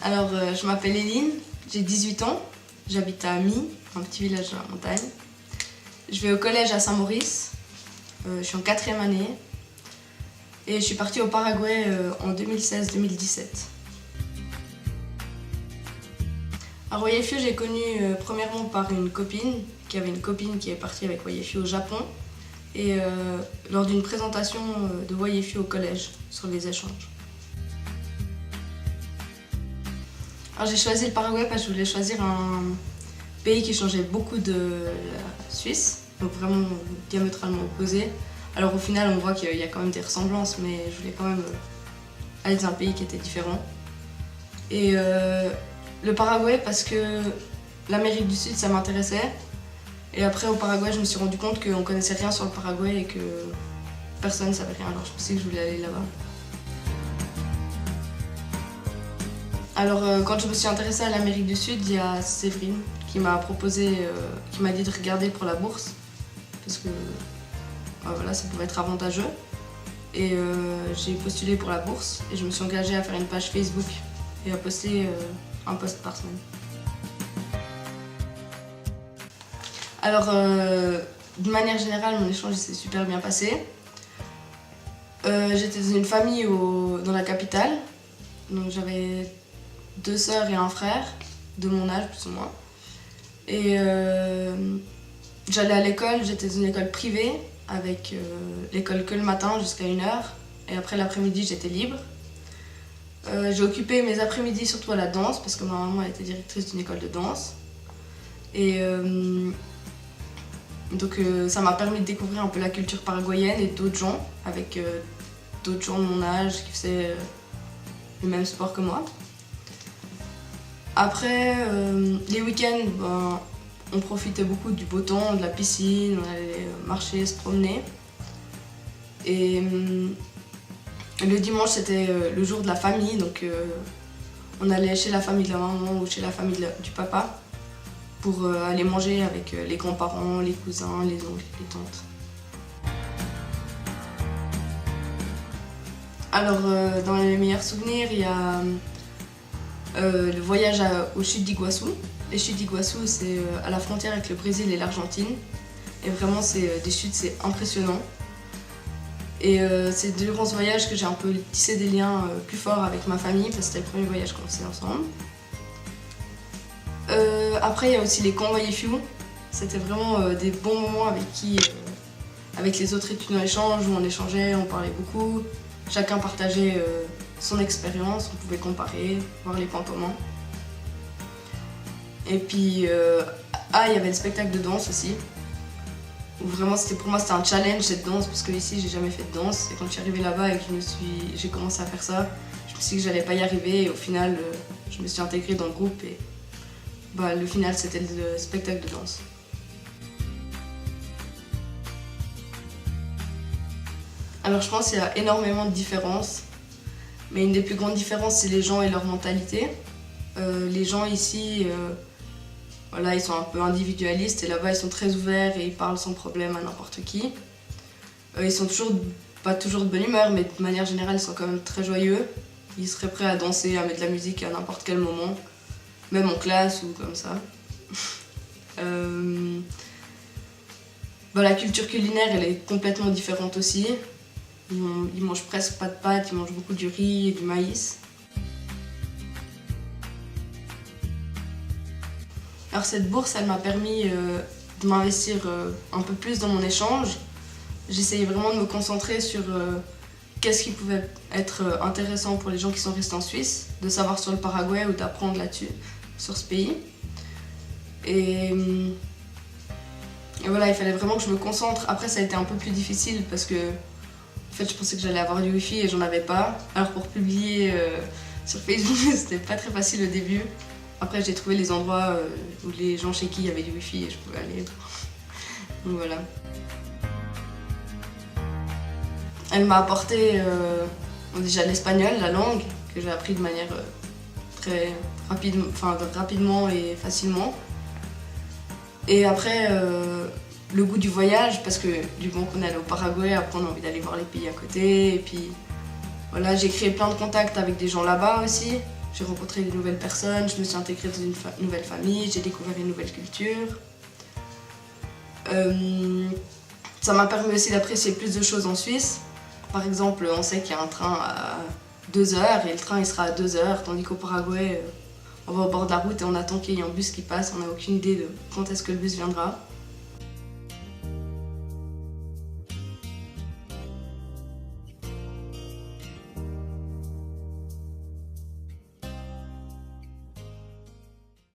Alors, je m'appelle Eline, j'ai 18 ans, j'habite à Ami, un petit village de la montagne. Je vais au collège à Saint-Maurice, je suis en 4e année et je suis partie au Paraguay en 2016-2017. Alors Wayefio, j'ai connu premièrement par une copine, qui avait une copine qui est partie avec Wayefio au Japon et lors d'une présentation de Wayefio au collège sur les échanges. Alors j'ai choisi le Paraguay parce que je voulais choisir un pays qui changeait beaucoup de la Suisse, donc vraiment diamétralement opposé. Alors au final on voit qu'il y a quand même des ressemblances, mais je voulais quand même aller dans un pays qui était différent. Et le Paraguay parce que l'Amérique du Sud ça m'intéressait. Et après au Paraguay je me suis rendu compte qu'on connaissait rien sur le Paraguay et que personne ne savait rien, alors je pensais que je voulais aller là-bas. Alors quand je me suis intéressée à l'Amérique du Sud, il y a Séverine qui m'a proposé, qui m'a dit de regarder pour la bourse parce que voilà, ça pouvait être avantageux. Et j'ai postulé pour la bourse et je me suis engagée à faire une page Facebook et à poster un post par semaine. Alors de manière générale, mon échange s'est super bien passé. J'étais dans une famille dans la capitale, donc j'avais 2 sœurs et un frère, de mon âge plus ou moins. Et j'allais à l'école, j'étais dans une école privée, avec l'école que le matin jusqu'à 1h, et après l'après-midi j'étais libre. J'ai occupé mes après-midi surtout à la danse, parce que ma maman elle était directrice d'une école de danse. Et donc ça m'a permis de découvrir un peu la culture paraguayenne et d'autres gens, avec d'autres gens de mon âge qui faisaient le même sport que moi. Après, les week-ends, on profitait beaucoup du beau temps, de la piscine, on allait marcher, se promener. Et le dimanche, c'était le jour de la famille, donc on allait chez la famille de la maman ou chez la famille du papa pour aller manger avec les grands-parents, les cousins, les oncles, les tantes. Alors, dans les meilleurs souvenirs, il y a le voyage aux chutes d'Iguassou. Les chutes d'Iguassou, c'est à la frontière avec le Brésil et l'Argentine. Et vraiment, c'est des chutes, c'est impressionnant. Et c'est durant ce voyage que j'ai un peu tissé des liens plus forts avec ma famille, parce que c'était le premier voyage qu'on faisait ensemble. Après, il y a aussi les camps Wayefio. C'était vraiment des bons moments avec les autres étudiants d'échange, où on échangeait, on parlait beaucoup. Chacun partageait son expérience, on pouvait comparer, voir les points communs. Et puis, il y avait le spectacle de danse aussi, où vraiment pour moi c'était un challenge cette danse, parce que ici j'ai jamais fait de danse, et quand je suis arrivée là-bas et que j'ai commencé à faire ça, je me suis dit que j'allais pas y arriver, et au final je me suis intégrée dans le groupe, et le final c'était le spectacle de danse. Alors je pense qu'il y a énormément de différences, mais une des plus grandes différences c'est les gens et leur mentalité. Les gens ici, voilà, ils sont un peu individualistes et là-bas ils sont très ouverts et ils parlent sans problème à n'importe qui. Ils sont pas toujours de bonne humeur, mais de manière générale ils sont quand même très joyeux. Ils seraient prêts à danser, à mettre de la musique à n'importe quel moment, même en classe ou comme ça. La culture culinaire elle est complètement différente aussi. Ils mangent presque pas de pâtes, ils mangent beaucoup du riz et du maïs. Alors cette bourse, elle m'a permis de m'investir un peu plus dans mon échange. J'essayais vraiment de me concentrer sur qu'est-ce qui pouvait être intéressant pour les gens qui sont restés en Suisse, de savoir sur le Paraguay ou d'apprendre là-dessus, sur ce pays. Et voilà, il fallait vraiment que je me concentre. Après, ça a été un peu plus difficile parce que en fait, je pensais que j'allais avoir du wifi et j'en avais pas. Alors pour publier sur Facebook, c'était pas très facile au début. Après, j'ai trouvé les endroits où les gens chez qui il y avait du wifi et je pouvais aller. Donc voilà. Elle m'a apporté déjà l'espagnol, la langue, que j'ai appris de manière très rapidement et facilement. Et après, le goût du voyage, parce que du moment qu'on est allé au Paraguay, après on a envie d'aller voir les pays à côté. Et puis voilà, j'ai créé plein de contacts avec des gens là-bas aussi. J'ai rencontré de nouvelles personnes, je me suis intégrée dans une nouvelle famille, j'ai découvert une nouvelle culture. Ça m'a permis aussi d'apprécier plus de choses en Suisse. Par exemple, on sait qu'il y a un train à 2 heures et le train il sera à 2 heures, tandis qu'au Paraguay, on va au bord de la route et on attend qu'il y ait un bus qui passe, on n'a aucune idée de quand est-ce que le bus viendra.